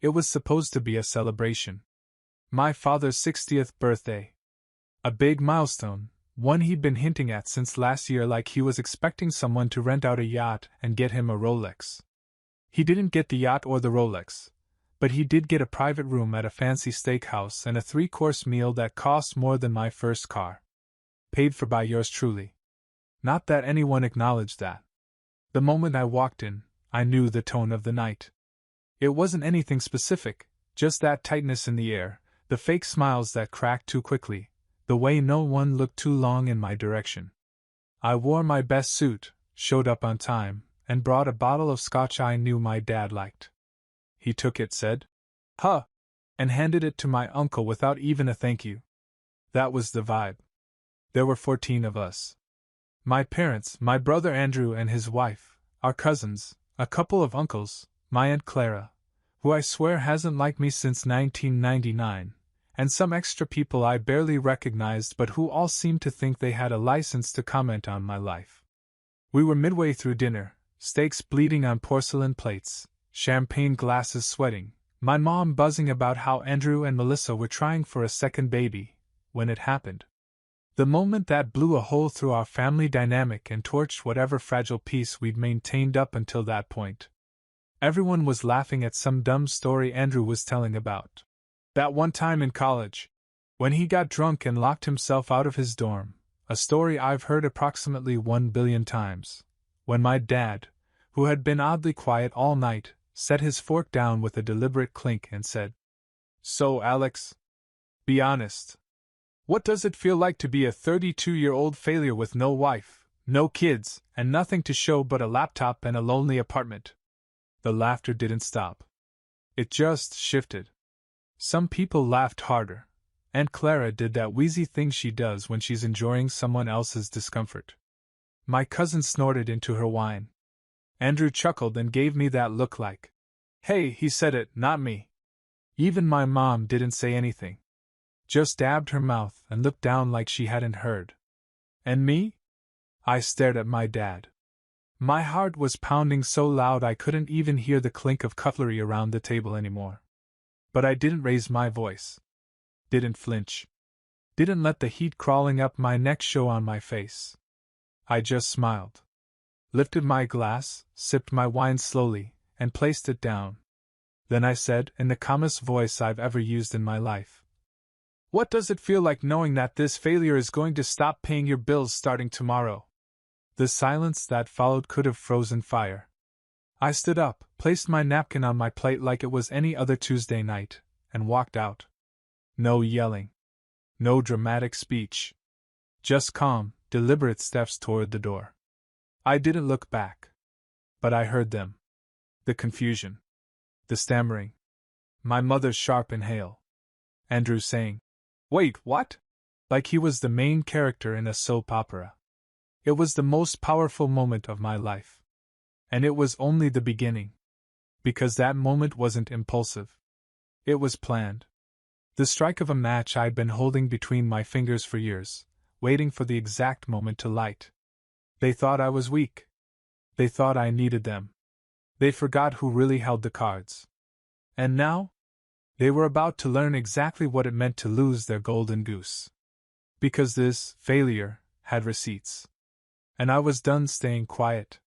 It was supposed to be a celebration. My father's 60th birthday. A big milestone, one he'd been hinting at since last year, like he was expecting someone to rent out a yacht and get him a Rolex. He didn't get the yacht or the Rolex, but he did get a private room at a fancy steakhouse and a 3-course meal that cost more than my first car. Paid for by yours truly. Not that anyone acknowledged that. The moment I walked in, I knew the tone of the night. It wasn't anything specific, just that tightness in the air, the fake smiles that cracked too quickly, the way no one looked too long in my direction. I wore my best suit, showed up on time, and brought a bottle of scotch I knew my dad liked. He took it, said, "Huh," and handed it to my uncle without even a thank you. That was the vibe. There were 14 of us. My parents, my brother Andrew and his wife, our cousins, a couple of uncles, my Aunt Clara, who I swear hasn't liked me since 1999, and some extra people I barely recognized but who all seemed to think they had a license to comment on my life. We were midway through dinner, steaks bleeding on porcelain plates, champagne glasses sweating, my mom buzzing about how Andrew and Melissa were trying for a second baby, when it happened. The moment that blew a hole through our family dynamic and torched whatever fragile peace we'd maintained up until that point. Everyone was laughing at some dumb story Andrew was telling about that one time in college, when he got drunk and locked himself out of his dorm, a story I've heard approximately 1 billion times, when my dad, who had been oddly quiet all night, set his fork down with a deliberate clink and said, "So, Alex, be honest. What does it feel like to be a 32-year-old failure with no wife, no kids, and nothing to show but a laptop and a lonely apartment?" The laughter didn't stop. It just shifted. Some people laughed harder. Aunt Clara did that wheezy thing she does when she's enjoying someone else's discomfort. My cousin snorted into her wine. Andrew chuckled and gave me that look like, "Hey, he said it, not me." Even my mom didn't say anything. Just dabbed her mouth and looked down like she hadn't heard. And me? I stared at my dad. My heart was pounding so loud I couldn't even hear the clink of cutlery around the table anymore. But I didn't raise my voice. Didn't flinch. Didn't let the heat crawling up my neck show on my face. I just smiled. Lifted my glass, sipped my wine slowly, and placed it down. Then I said, in the calmest voice I've ever used in my life, "What does it feel like knowing that this failure is going to stop paying your bills starting tomorrow?" The silence that followed could have frozen fire. I stood up, placed my napkin on my plate like it was any other Tuesday night, and walked out. No yelling. No dramatic speech. Just calm, deliberate steps toward the door. I didn't look back. But I heard them. The confusion. The stammering. My mother's sharp inhale. Andrew saying, "Wait, what?" like he was the main character in a soap opera. It was the most powerful moment of my life. And it was only the beginning. Because that moment wasn't impulsive. It was planned. The strike of a match I'd been holding between my fingers for years, waiting for the exact moment to light. They thought I was weak. They thought I needed them. They forgot who really held the cards. And now? They were about to learn exactly what it meant to lose their golden goose. Because this failure had receipts. And I was done staying quiet.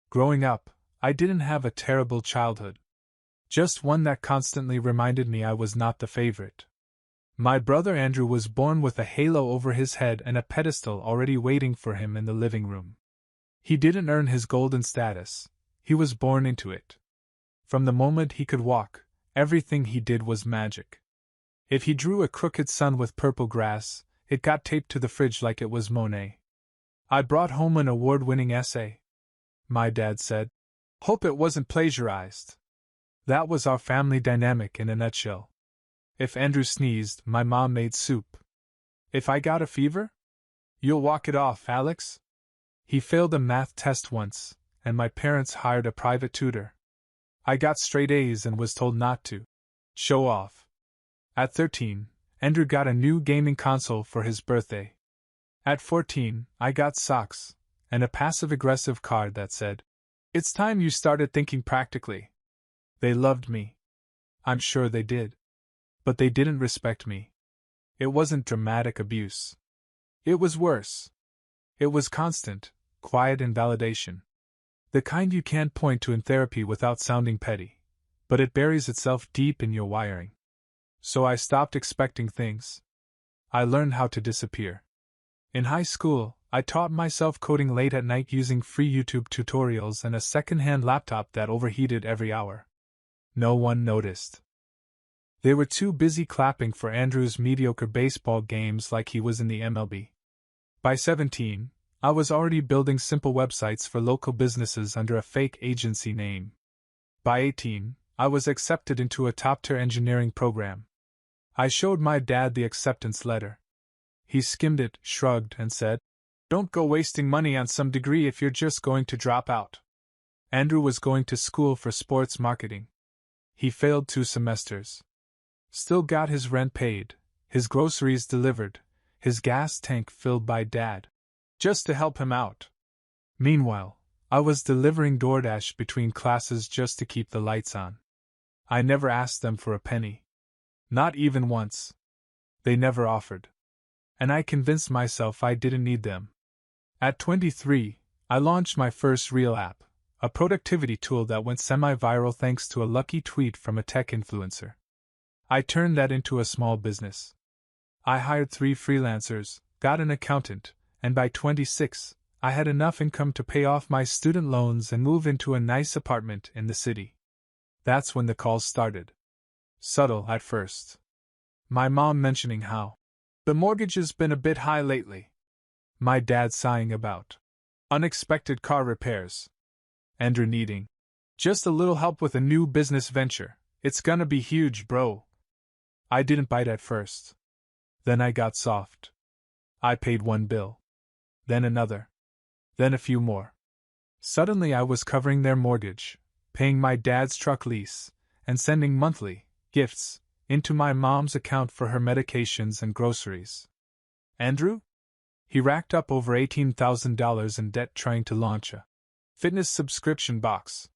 Growing up, I didn't have a terrible childhood. Just one that constantly reminded me I was not the favorite. My brother Andrew was born with a halo over his head and a pedestal already waiting for him in the living room. He didn't earn his golden status, he was born into it. From the moment he could walk, everything he did was magic. If he drew a crooked sun with purple grass, it got taped to the fridge like it was Monet. I brought home an award-winning essay. My dad said, "Hope it wasn't plagiarized." That was our family dynamic in a nutshell. If Andrew sneezed, my mom made soup. If I got a fever? "You'll walk it off, Alex." He failed a math test once, and my parents hired a private tutor. I got straight A's and was told not to show off. At 13, Andrew got a new gaming console for his birthday. At 14, I got socks, and a passive-aggressive card that said, "It's time you started thinking practically." They loved me. I'm sure they did. But they didn't respect me. It wasn't dramatic abuse. It was worse. It was constant, quiet invalidation. The kind you can't point to in therapy without sounding petty, but it buries itself deep in your wiring. So I stopped expecting things. I learned how to disappear. In high school, I taught myself coding late at night using free YouTube tutorials and a second-hand laptop that overheated every hour. No one noticed. They were too busy clapping for Andrew's mediocre baseball games like he was in the MLB. By 17, I was already building simple websites for local businesses under a fake agency name. By 18, I was accepted into a top-tier engineering program. I showed my dad the acceptance letter. He skimmed it, shrugged, and said, "Don't go wasting money on some degree if you're just going to drop out." Andrew was going to school for sports marketing. He failed 2 semesters. Still got his rent paid, his groceries delivered, his gas tank filled by Dad, just to help him out. Meanwhile, I was delivering DoorDash between classes just to keep the lights on. I never asked them for a penny. Not even once. They never offered. And I convinced myself I didn't need them. At 23, I launched my first real app, a productivity tool that went semi-viral thanks to a lucky tweet from a tech influencer. I turned that into a small business. I hired 3 freelancers, got an accountant, and by 26, I had enough income to pay off my student loans and move into a nice apartment in the city. That's when the calls started. Subtle at first. My mom mentioning how the mortgage has been a bit high lately. My dad sighing about unexpected car repairs. Andrew needing just a little help with a new business venture. It's gonna be huge, bro. I didn't bite at first. Then I got soft. I paid 1 bill. Then another. Then a few more. Suddenly I was covering their mortgage, paying my dad's truck lease, and sending monthly gifts into my mom's account for her medications and groceries. Andrew? He racked up over $18,000 in debt trying to launch a fitness subscription box.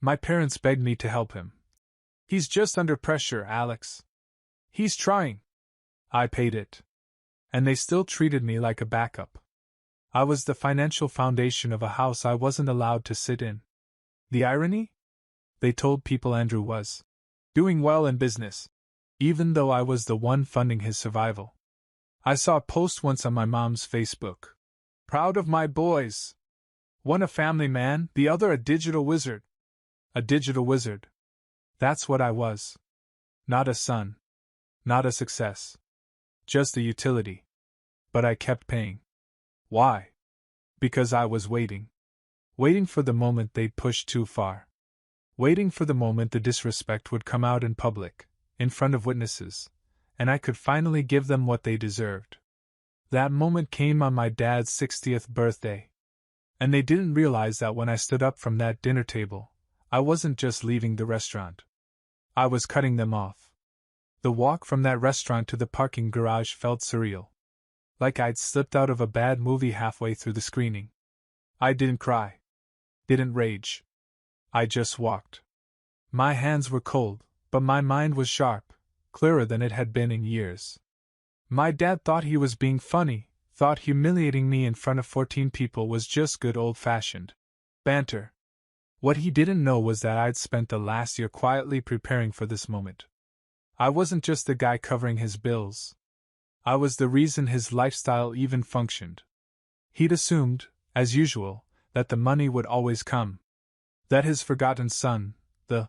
My parents begged me to help him. "He's just under pressure, Alex. He's trying." I paid it. And they still treated me like a backup. I was the financial foundation of a house I wasn't allowed to sit in. The irony? They told people Andrew was doing well in business, even though I was the one funding his survival. I saw a post once on my mom's Facebook. "Proud of my boys. One a family man, the other a digital wizard." A digital wizard. That's what I was. Not a son. Not a success. Just a utility. But I kept paying. Why? Because I was waiting. Waiting for the moment they'd pushed too far. Waiting for the moment the disrespect would come out in public, in front of witnesses, and I could finally give them what they deserved. That moment came on my dad's 60th birthday. And they didn't realize that when I stood up from that dinner table, I wasn't just leaving the restaurant. I was cutting them off. The walk from that restaurant to the parking garage felt surreal. Like I'd slipped out of a bad movie halfway through the screening. I didn't cry. Didn't rage. I just walked. My hands were cold, but my mind was sharp, clearer than it had been in years. My dad thought he was being funny, thought humiliating me in front of 14 people was just good old-fashioned banter. What he didn't know was that I'd spent the last year quietly preparing for this moment. I wasn't just the guy covering his bills. I was the reason his lifestyle even functioned. He'd assumed, as usual, that the money would always come. That his forgotten son, the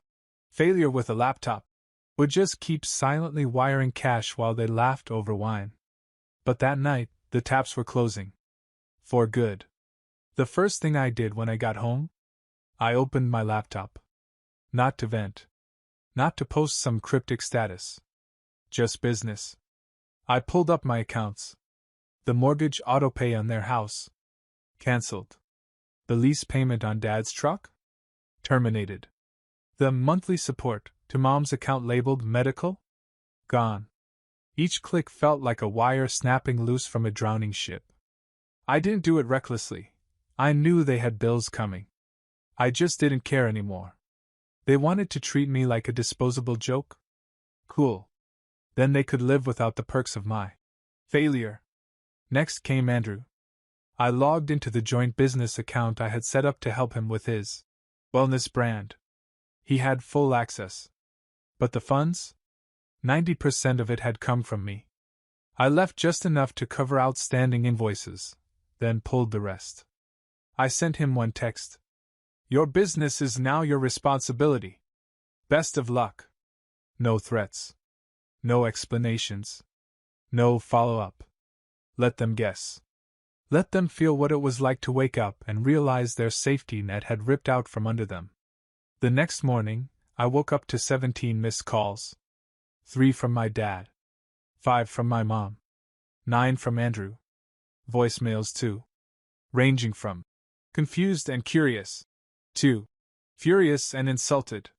failure with a laptop, would just keep silently wiring cash while they laughed over wine. But that night, the taps were closing. For good. The first thing I did when I got home? I opened my laptop. Not to vent. Not to post some cryptic status. Just business. I pulled up my accounts. The mortgage autopay on their house. Cancelled. The lease payment on Dad's truck? Terminated. The monthly support to Mom's account labeled medical? Gone. Each click felt like a wire snapping loose from a drowning ship. I didn't do it recklessly. I knew they had bills coming. I just didn't care anymore. They wanted to treat me like a disposable joke? Cool. Then they could live without the perks of my failure. Next came Andrew. I logged into the joint business account I had set up to help him with his wellness brand. He had full access. But the funds? 90% of it had come from me. I left just enough to cover outstanding invoices, then pulled the rest. I sent him one text. Your business is now your responsibility. Best of luck. No threats. No explanations. No follow-up. Let them guess. Let them feel what it was like to wake up and realize their safety net had ripped out from under them. The next morning, I woke up to 17 missed calls. 3 from my dad. 5 from my mom. 9 from Andrew. Voicemails too. Ranging from confused and curious to furious and insulted.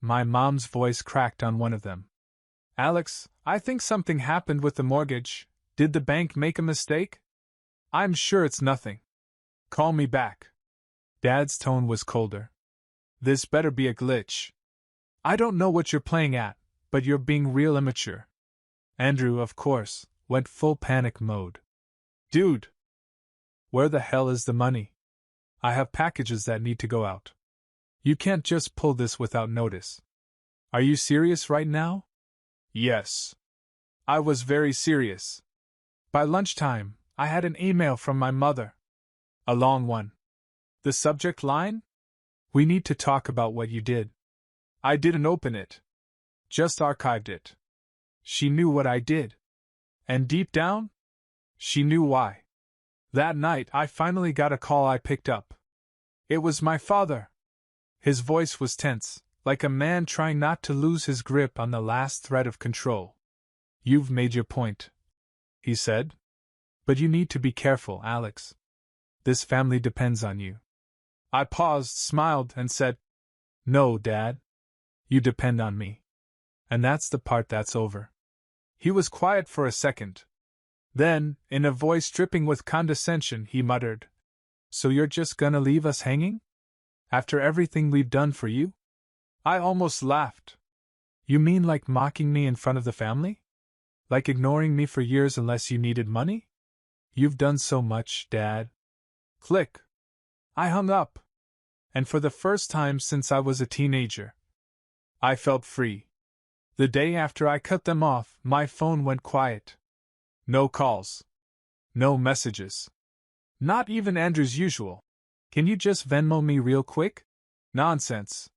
My mom's voice cracked on one of them. Alex, I think something happened with the mortgage. Did the bank make a mistake? I'm sure it's nothing. Call me back. Dad's tone was colder. This better be a glitch. I don't know what you're playing at, but you're being real immature. Andrew, of course, went full panic mode. Dude! Where the hell is the money? I have packages that need to go out. You can't just pull this without notice. Are you serious right now? Yes. I was very serious. By lunchtime, I had an email from my mother. A long one. The subject line? We need to talk about what you did. I didn't open it. Just archived it. She knew what I did. And deep down, she knew why. That night I finally got a call. I picked up. It was my father. His voice was tense, like a man trying not to lose his grip on the last thread of control. You've made your point, he said. But you need to be careful, Alex. This family depends on you. I paused, smiled, and said, No, Dad. You depend on me. And that's the part that's over. He was quiet for a second. Then, in a voice dripping with condescension, he muttered, So you're just gonna leave us hanging? After everything we've done for you? I almost laughed. You mean like mocking me in front of the family? Like ignoring me for years unless you needed money? You've done so much, Dad. Click. I hung up. And for the first time since I was a teenager, I felt free. The day after I cut them off, my phone went quiet. No calls. No messages. Not even Andrew's usual. Can you just Venmo me real quick? Nonsense.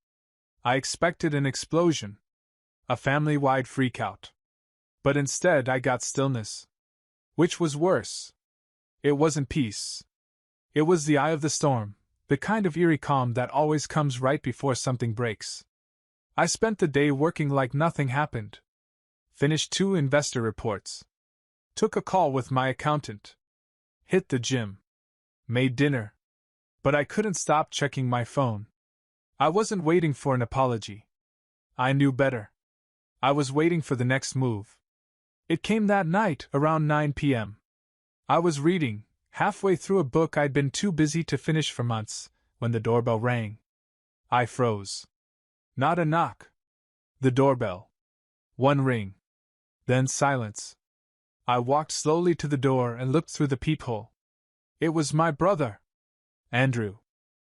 I expected an explosion. A family-wide freakout. But instead I got stillness. Which was worse. It wasn't peace. It was the eye of the storm, the kind of eerie calm that always comes right before something breaks. I spent the day working like nothing happened. Finished 2 investor reports. Took a call with my accountant. Hit the gym. Made dinner. But I couldn't stop checking my phone. I wasn't waiting for an apology. I knew better. I was waiting for the next move. It came that night, around 9 p.m. I was reading, halfway through a book I'd been too busy to finish for months, when the doorbell rang. I froze. Not a knock. The doorbell. 1 ring. Then silence. I walked slowly to the door and looked through the peephole. It was my brother, Andrew.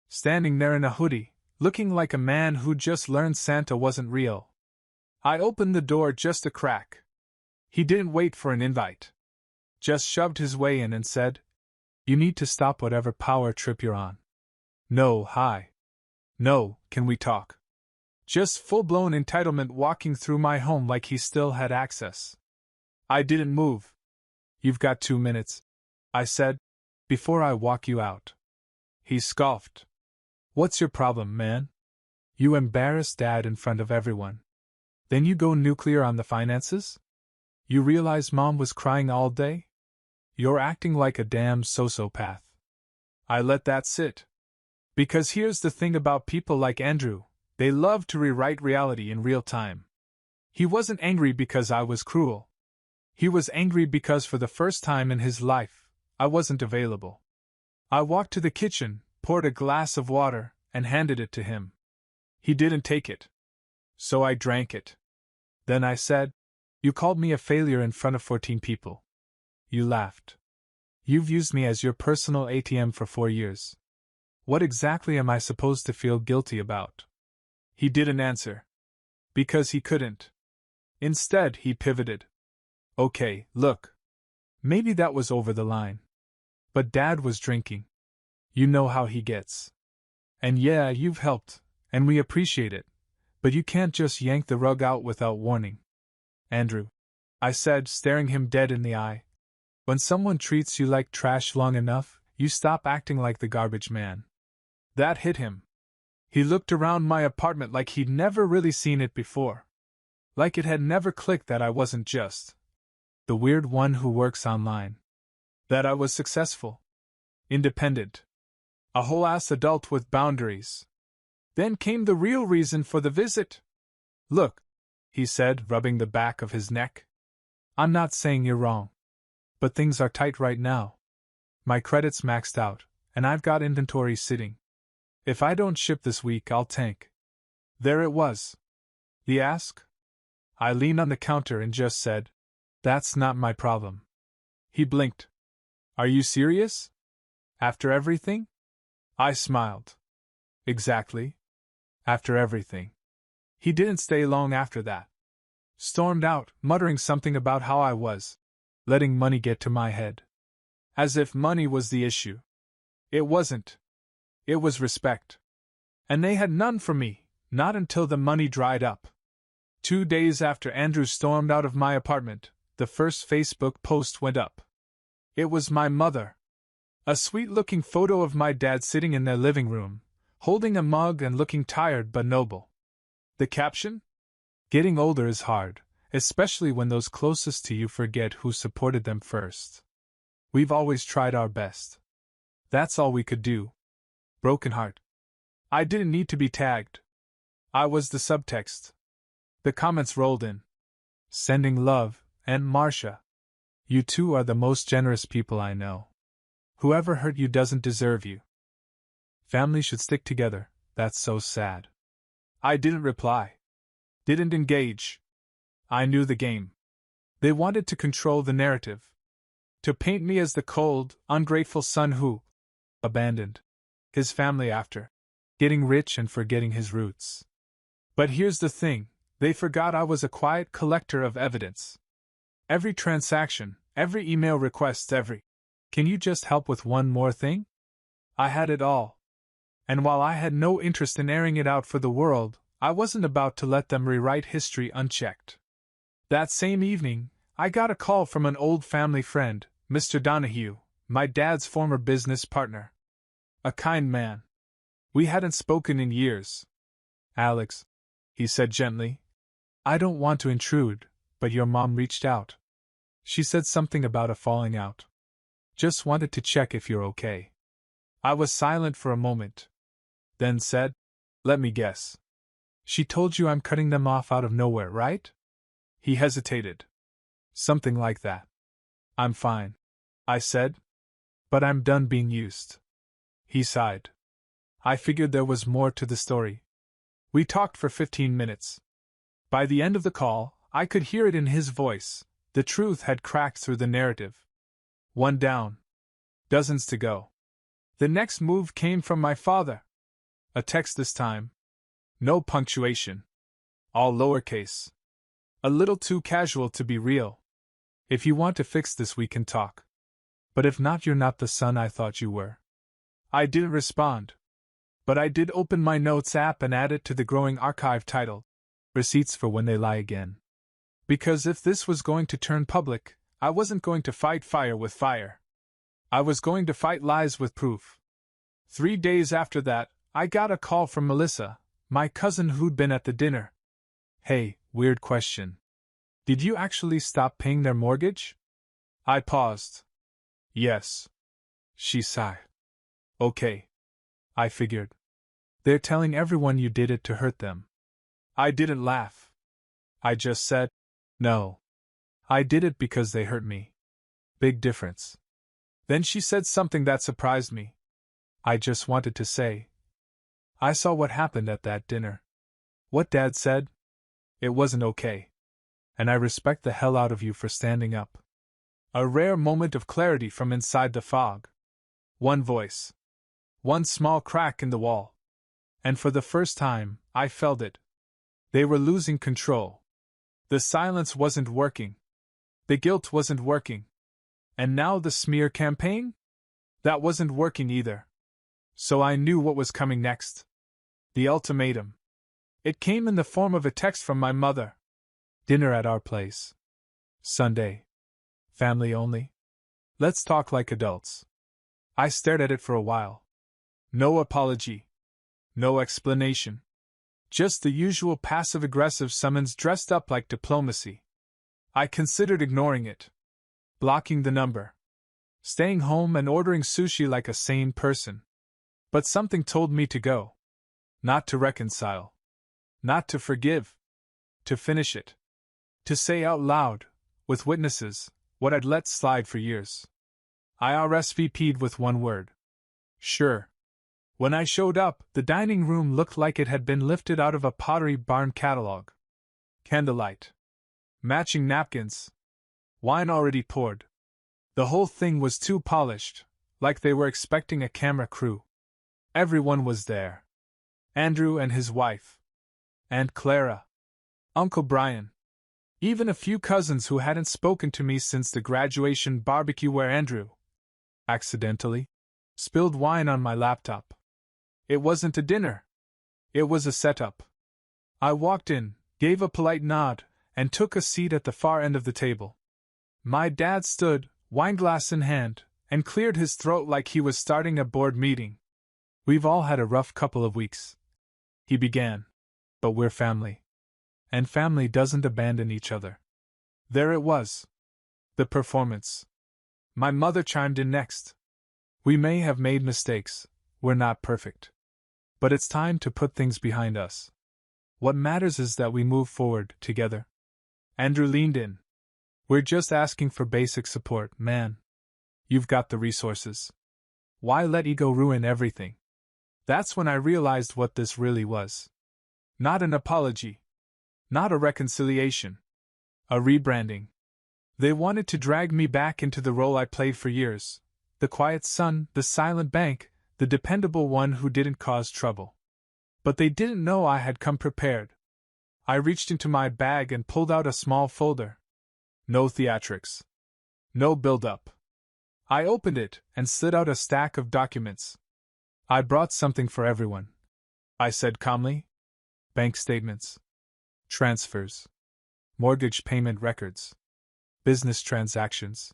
Standing there in a hoodie, looking like a man who'd just learned Santa wasn't real. I opened the door just a crack. He didn't wait for an invite. Just shoved his way in and said, You need to stop whatever power trip you're on. No, hi. No, can we talk? Just full-blown entitlement walking through my home like he still had access. I didn't move. You've got 2 minutes, I said, before I walk you out. He scoffed. What's your problem, man? You embarrass Dad in front of everyone. Then you go nuclear on the finances? You realize Mom was crying all day? You're acting like a damn sociopath. I let that sit. Because here's the thing about people like Andrew, they love to rewrite reality in real time. He wasn't angry because I was cruel. He was angry because for the first time in his life, I wasn't available. I walked to the kitchen, poured a glass of water, and handed it to him. He didn't take it. So I drank it. Then I said, "You called me a failure in front of 14 people. You laughed. You've used me as your personal ATM for 4 years. What exactly am I supposed to feel guilty about?" He didn't answer. Because he couldn't. Instead, he pivoted. "Okay, look. Maybe that was over the line. But Dad was drinking. You know how he gets. And yeah, you've helped, and we appreciate it, but you can't just yank the rug out without warning. Andrew," I said, staring him dead in the eye, "when someone treats you like trash long enough, you stop acting like the garbage man." That hit him. He looked around my apartment like he'd never really seen it before. Like it had never clicked that I wasn't just the weird one who works online. That I was successful. Independent. A whole-ass adult with boundaries. Then came the real reason for the visit. "Look," he said, rubbing the back of his neck. "I'm not saying you're wrong. But things are tight right now. My credit's maxed out, and I've got inventory sitting. If I don't ship this week, I'll tank." There it was. The ask? I leaned on the counter and just said, "That's not my problem." He blinked. "Are you serious? After everything?" I smiled. "Exactly. After everything." He didn't stay long after that. Stormed out, muttering something about how I was letting money get to my head. As if money was the issue. It wasn't. It was respect. And they had none for me, not until the money dried up. 2 days after Andrew stormed out of my apartment, the first Facebook post went up. It was my mother. A sweet-looking photo of my dad sitting in their living room, holding a mug and looking tired but noble. The caption? "Getting older is hard, especially when those closest to you forget who supported them first. We've always tried our best. That's all we could do. Broken heart." I didn't need to be tagged. I was the subtext. The comments rolled in. "Sending love, Aunt Marcia. You two are the most generous people I know. Whoever hurt you doesn't deserve you. Family should stick together, that's so sad." I didn't reply. Didn't engage. I knew the game. They wanted to control the narrative. To paint me as the cold, ungrateful son who abandoned his family after getting rich and forgetting his roots. But here's the thing, they forgot I was a quiet collector of evidence. Every transaction, every email request, every "Can you just help with one more thing?" I had it all. And while I had no interest in airing it out for the world, I wasn't about to let them rewrite history unchecked. That same evening, I got a call from an old family friend, Mr. Donahue, my dad's former business partner. A kind man. We hadn't spoken in years. "Alex," he said gently, "I don't want to intrude, but your mom reached out. She said something about a falling out. Just wanted to check if you're okay." I was silent for a moment. Then said, "Let me guess. She told you I'm cutting them off out of nowhere, right?" He hesitated. "Something like that." "I'm fine," I said. "But I'm done being used." He sighed. I figured there was more to the story. We talked for 15 minutes. By the end of the call, I could hear it in his voice. The truth had cracked through the narrative. One down. Dozens to go. The next move came from my father. A text this time. No punctuation. All lowercase. A little too casual to be real. "If you want to fix this, we can talk. But if not, you're not the son I thought you were." I didn't respond. But I did open my notes app and add it to the growing archive titled "Receipts for When They Lie Again." Because if this was going to turn public, I wasn't going to fight fire with fire. I was going to fight lies with proof. 3 days after that, I got a call from Melissa, my cousin who'd been at the dinner. "Hey, weird question. Did you actually stop paying their mortgage?" I paused. "Yes." She sighed. "Okay." I figured. "They're telling everyone you did it to hurt them." I didn't laugh. I just said, "No. I did it because they hurt me. Big difference." Then she said something that surprised me. I just wanted to say, "I saw what happened at that dinner." What Dad said? It wasn't okay. And I respect the hell out of you for standing up. A rare moment of clarity from inside the fog. One voice. One small crack in the wall. And for the first time, I felt it. They were losing control. The silence wasn't working. The guilt wasn't working. And now the smear campaign? That wasn't working either. So I knew what was coming next. The ultimatum. It came in the form of a text from my mother. Dinner at our place. Sunday. Family only. Let's talk like adults. I stared at it for a while. No apology. No explanation. Just the usual passive-aggressive summons dressed up like diplomacy. I considered ignoring it. Blocking the number. Staying home and ordering sushi like a sane person. But something told me to go. Not to reconcile. Not to forgive. To finish it. To say out loud, with witnesses, what I'd let slide for years. I RSVP'd with one word. Sure. When I showed up, the dining room looked like it had been lifted out of a Pottery Barn catalog. Candlelight. Matching napkins. Wine already poured. The whole thing was too polished, like they were expecting a camera crew. Everyone was there. Andrew and his wife. Aunt Clara. Uncle Brian. Even a few cousins who hadn't spoken to me since the graduation barbecue where Andrew, accidentally, spilled wine on my laptop. It wasn't a dinner. It was a setup. I walked in, gave a polite nod, and took a seat at the far end of the table. My dad stood, wineglass in hand, and cleared his throat like he was starting a board meeting. We've all had a rough couple of weeks, he began, but we're family. And family doesn't abandon each other. There it was. The performance. My mother chimed in next. We may have made mistakes, we're not perfect. But it's time to put things behind us. What matters is that we move forward together. Andrew leaned in. We're just asking for basic support, man. You've got the resources. Why let ego ruin everything? That's when I realized what this really was. Not an apology. Not a reconciliation. A rebranding. They wanted to drag me back into the role I played for years. The quiet son, the silent bank, the dependable one who didn't cause trouble. But they didn't know I had come prepared. I reached into my bag and pulled out a small folder. No theatrics. No build-up. I opened it and slid out a stack of documents. I brought something for everyone, I said calmly. Bank statements. Transfers. Mortgage payment records. Business transactions.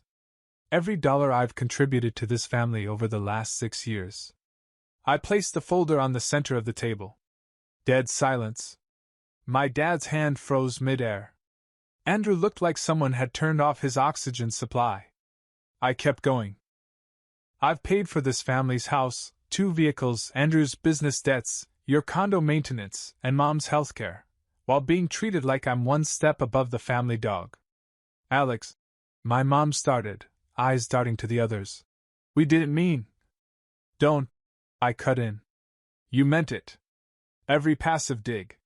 Every dollar I've contributed to this family over the last 6 years. I placed the folder on the center of the table. Dead silence. My dad's hand froze midair. Andrew looked like someone had turned off his oxygen supply. I kept going. I've paid for this family's house, 2 vehicles, Andrew's business debts, your condo maintenance, and Mom's healthcare, while being treated like I'm one step above the family dog. Alex, my mom started, eyes darting to the others. We didn't mean. Don't, I cut in. You meant it. Every passive dig.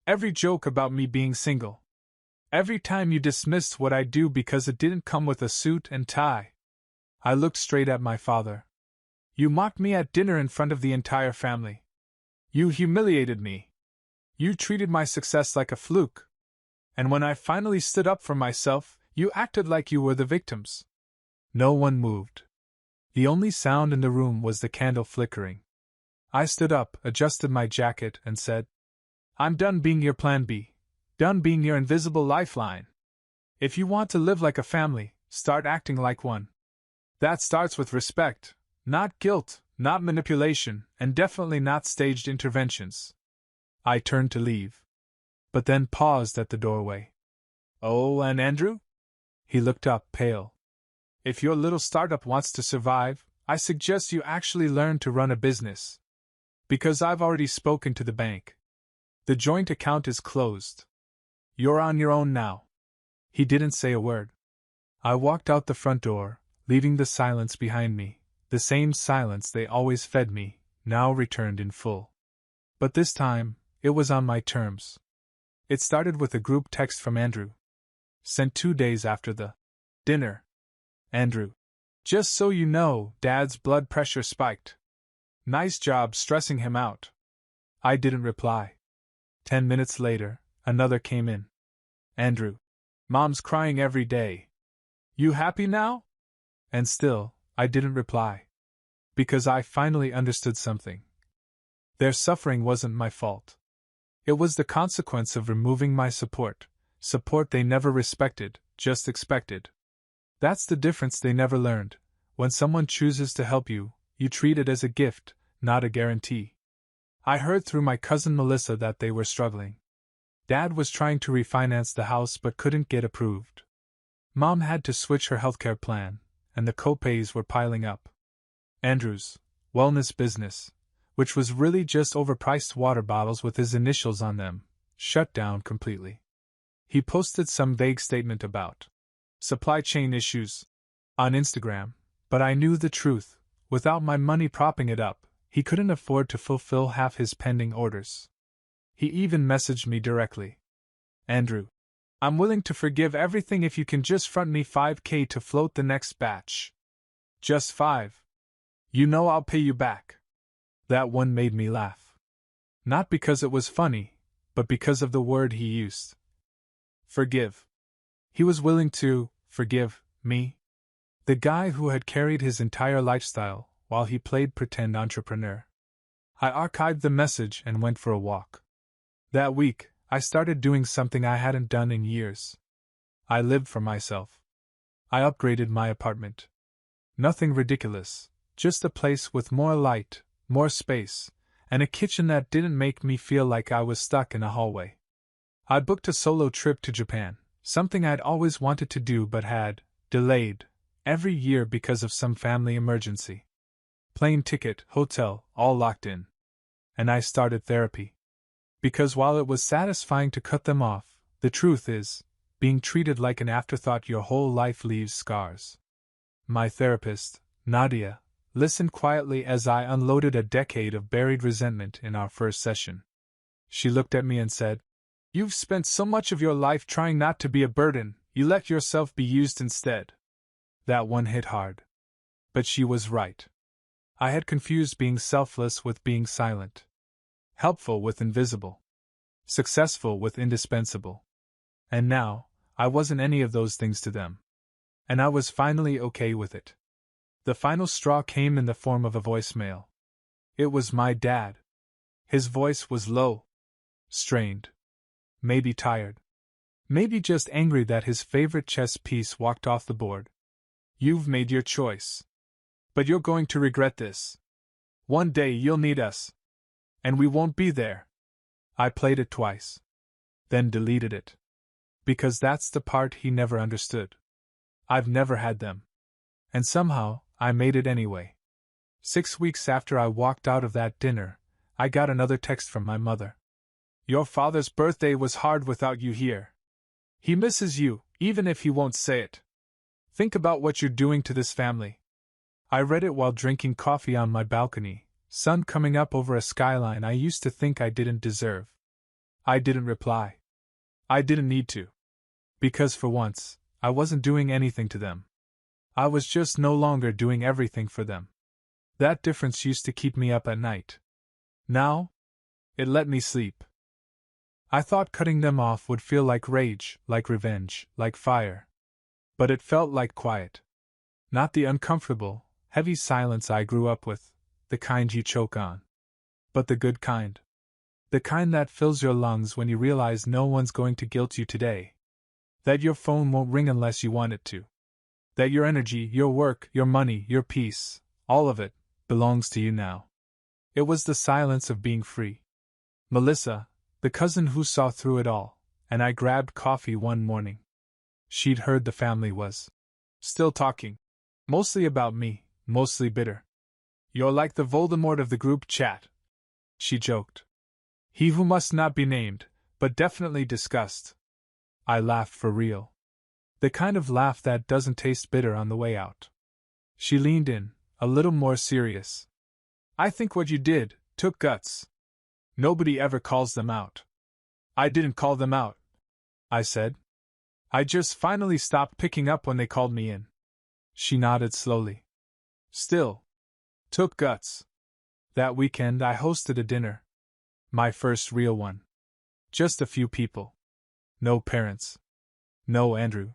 Every joke about me being single. Every time you dismissed what I do because it didn't come with a suit and tie. I looked straight at my father. You mocked me at dinner in front of the entire family. You humiliated me. You treated my success like a fluke. And when I finally stood up for myself, you acted like you were the victims. No one moved. The only sound in the room was the candle flickering. I stood up, adjusted my jacket, and said, I'm done being your plan B. Done being your invisible lifeline. If you want to live like a family, start acting like one. That starts with respect, not guilt, not manipulation, and definitely not staged interventions. I turned to leave, but then paused at the doorway. Oh, and Andrew? He looked up, pale. If your little startup wants to survive, I suggest you actually learn to run a business. Because I've already spoken to the bank. The joint account is closed. You're on your own now. He didn't say a word. I walked out the front door, leaving the silence behind me. The same silence they always fed me, now returned in full. But this time, It was on my terms. It started with a group text from Andrew, sent 2 days after the dinner. Andrew: just so you know, Dad's blood pressure spiked. Nice job stressing him out. I didn't reply. 10 minutes later, another came in. Andrew: Mom's crying every day. You happy now? And still, I didn't reply. Because I finally understood something. Their suffering wasn't my fault. It was the consequence of removing my support they never respected, just expected. That's the difference they never learned. When someone chooses to help you, you treat it as a gift, not a guarantee. I heard through my cousin Melissa that they were struggling. Dad was trying to refinance the house but couldn't get approved. Mom had to switch her healthcare plan, and the co-pays were piling up. Andrew's wellness business, which was really just overpriced water bottles with his initials on them, shut down completely. He posted some vague statement about supply chain issues on Instagram, but I knew the truth. Without my money propping it up, he couldn't afford to fulfill half his pending orders. He even messaged me directly. Andrew: I'm willing to forgive everything if you can just front me $5,000 to float the next batch. Just 5. You know I'll pay you back. That one made me laugh. Not because it was funny, but because of the word he used. Forgive. He was willing to forgive me? The guy who had carried his entire lifestyle while he played pretend entrepreneur. I archived the message and went for a walk. That week, I started doing something I hadn't done in years. I lived for myself. I upgraded my apartment. Nothing ridiculous, just a place with more light, more space, and a kitchen that didn't make me feel like I was stuck in a hallway. I booked a solo trip to Japan, something I'd always wanted to do but had delayed every year because of some family emergency. Plane ticket, hotel, all locked in. And I started therapy. Because while it was satisfying to cut them off, the truth is, being treated like an afterthought your whole life leaves scars. My therapist, Nadia, listened quietly as I unloaded a decade of buried resentment in our first session. She looked at me and said, "You've spent so much of your life trying not to be a burden, you let yourself be used instead." That one hit hard. But she was right. I had confused being selfless with being silent. Helpful with invisible. Successful with indispensable. And now, I wasn't any of those things to them. And I was finally okay with it. The final straw came in the form of a voicemail. It was my dad. His voice was low. Strained. Maybe tired. Maybe just angry that his favorite chess piece walked off the board. "You've made your choice. But you're going to regret this. One day you'll need us. And we won't be there." I played it twice. Then deleted it. Because that's the part he never understood. I've never had them. And somehow, I made it anyway. 6 weeks after I walked out of that dinner, I got another text from my mother. "Your father's birthday was hard without you here. He misses you, even if he won't say it. Think about what you're doing to this family." I read it while drinking coffee on my balcony, sun coming up over a skyline I used to think I didn't deserve. I didn't reply. I didn't need to. Because for once, I wasn't doing anything to them. I was just no longer doing everything for them. That difference used to keep me up at night. Now, it let me sleep. I thought cutting them off would feel like rage, like revenge, like fire. But it felt like quiet. Not the uncomfortable, heavy silence I grew up with, the kind you choke on. But the good kind. The kind that fills your lungs when you realize no one's going to guilt you today. That your phone won't ring unless you want it to. That your energy, your work, your money, your peace, all of it, belongs to you now. It was the silence of being free. Melissa, the cousin who saw through it all, and I grabbed coffee one morning. She'd heard the family was still talking. Mostly about me, mostly bitter. "You're like the Voldemort of the group chat," she joked. "He who must not be named, but definitely discussed." I laughed for real. The kind of laugh that doesn't taste bitter on the way out. She leaned in, a little more serious. "I think what you did took guts. Nobody ever calls them out. I didn't call them out, I said. I just finally stopped picking up when they called me in. She nodded slowly. Still. Took guts. That weekend I hosted a dinner. My first real one. Just a few people. No parents. No Andrew.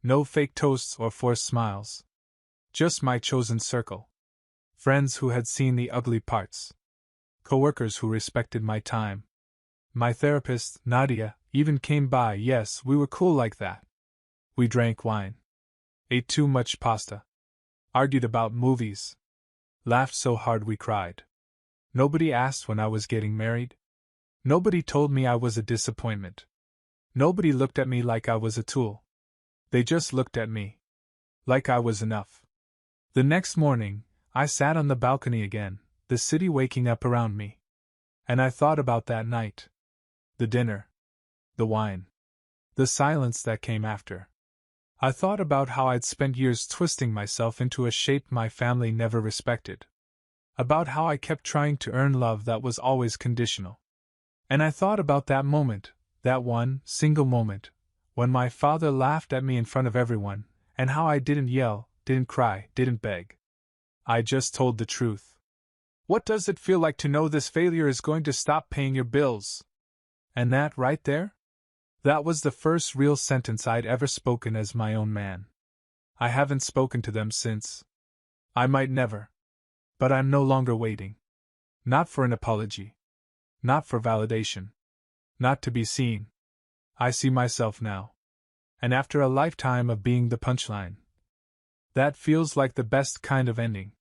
No fake toasts or forced smiles. Just my chosen circle. Friends who had seen the ugly parts. Coworkers who respected my time. My therapist, Nadia, even came by. Yes, we were cool like that. We drank wine. Ate too much pasta. Argued about movies. Laughed so hard we cried. Nobody asked when I was getting married. Nobody told me I was a disappointment. Nobody looked at me like I was a tool. They just looked at me. Like I was enough. The next morning, I sat on the balcony again, the city waking up around me. And I thought about that night. The dinner. The wine. The silence that came after. I thought about how I'd spent years twisting myself into a shape my family never respected. About how I kept trying to earn love that was always conditional. And I thought about that moment, that one single moment, when my father laughed at me in front of everyone, and how I didn't yell, didn't cry, didn't beg. I just told the truth. What does it feel like to know this failure is going to stop paying your bills? And that right there? That was the first real sentence I'd ever spoken as my own man. I haven't spoken to them since. I might never. But I'm no longer waiting. Not for an apology. Not for validation. Not to be seen. I see myself now. And after a lifetime of being the punchline. That feels like the best kind of ending.